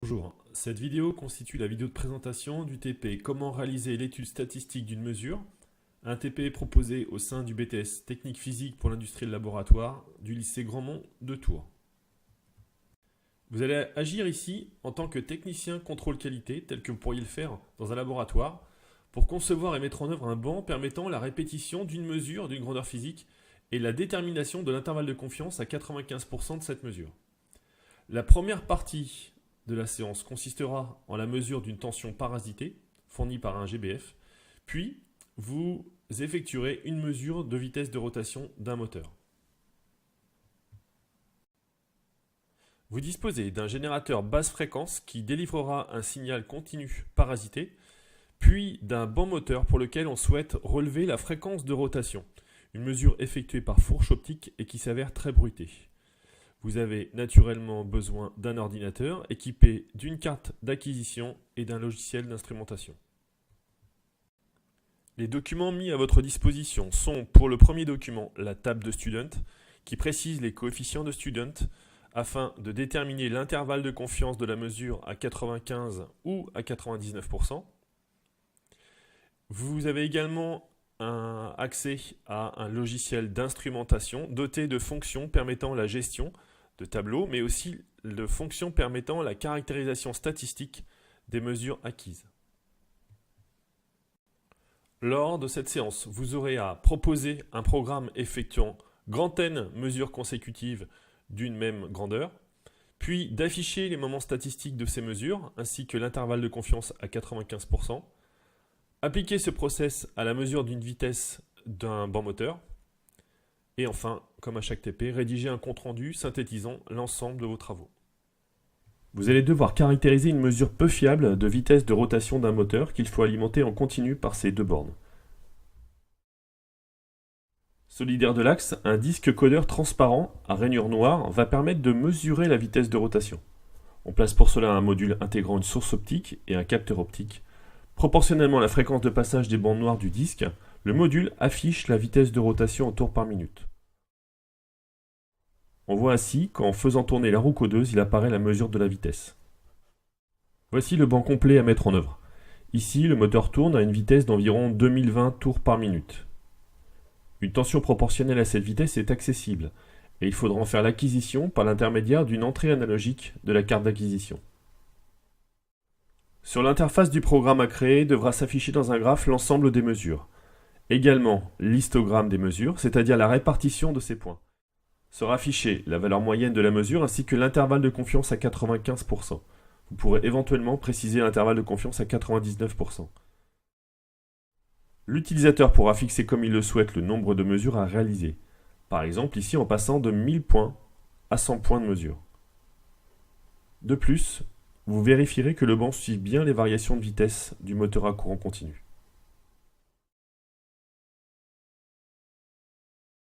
Bonjour, cette vidéo constitue la vidéo de présentation du TP Comment réaliser l'étude statistique d'une mesure, un TP proposé au sein du BTS Technique physique pour l'industrie de laboratoire du lycée Grandmont de Tours. Vous allez agir ici en tant que technicien contrôle qualité, tel que vous pourriez le faire dans un laboratoire, pour concevoir et mettre en œuvre un banc permettant la répétition d'une mesure d'une grandeur physique et la détermination de l'intervalle de confiance à 95% de cette mesure. La première partie de la séance consistera en la mesure d'une tension parasitée fournie par un GBF, puis vous effectuerez une mesure de vitesse de rotation d'un moteur. Vous disposez d'un générateur basse fréquence qui délivrera un signal continu parasité, puis d'un banc moteur pour lequel on souhaite relever la fréquence de rotation, une mesure effectuée par fourche optique et qui s'avère très bruitée. Vous avez naturellement besoin d'un ordinateur équipé d'une carte d'acquisition et d'un logiciel d'instrumentation. Les documents mis à votre disposition sont pour le premier document la table de student qui précise les coefficients de student afin de déterminer l'intervalle de confiance de la mesure à 95 ou à 99%. Vous avez également accès à un logiciel d'instrumentation doté de fonctions permettant la gestion de tableaux, mais aussi de fonctions permettant la caractérisation statistique des mesures acquises. Lors de cette séance, vous aurez à proposer un programme effectuant grand N mesures consécutives d'une même grandeur, puis d'afficher les moments statistiques de ces mesures, ainsi que l'intervalle de confiance à 95%, appliquer ce process à la mesure d'une vitesse d'un banc moteur, et enfin, comme à chaque TP, rédiger un compte-rendu synthétisant l'ensemble de vos travaux. Vous allez devoir caractériser une mesure peu fiable de vitesse de rotation d'un moteur qu'il faut alimenter en continu par ces deux bornes. Solidaire de l'axe, un disque codeur transparent à rainure noire va permettre de mesurer la vitesse de rotation. On place pour cela un module intégrant une source optique et un capteur optique. Proportionnellement à la fréquence de passage des bandes noires du disque, le module affiche la vitesse de rotation en tours par minute. On voit ainsi qu'en faisant tourner la roue codeuse, il apparaît la mesure de la vitesse. Voici le banc complet à mettre en œuvre. Ici, le moteur tourne à une vitesse d'environ 2020 tours par minute. Une tension proportionnelle à cette vitesse est accessible, et il faudra en faire l'acquisition par l'intermédiaire d'une entrée analogique de la carte d'acquisition. Sur l'interface du programme à créer devra s'afficher dans un graphe l'ensemble des mesures. Également, l'histogramme des mesures, c'est-à-dire la répartition de ces points. Sera affichée la valeur moyenne de la mesure ainsi que l'intervalle de confiance à 95%. Vous pourrez éventuellement préciser l'intervalle de confiance à 99%. L'utilisateur pourra fixer comme il le souhaite le nombre de mesures à réaliser. Par exemple, ici en passant de 1000 points à 100 points de mesure. De plus, vous vérifierez que le banc suive bien les variations de vitesse du moteur à courant continu.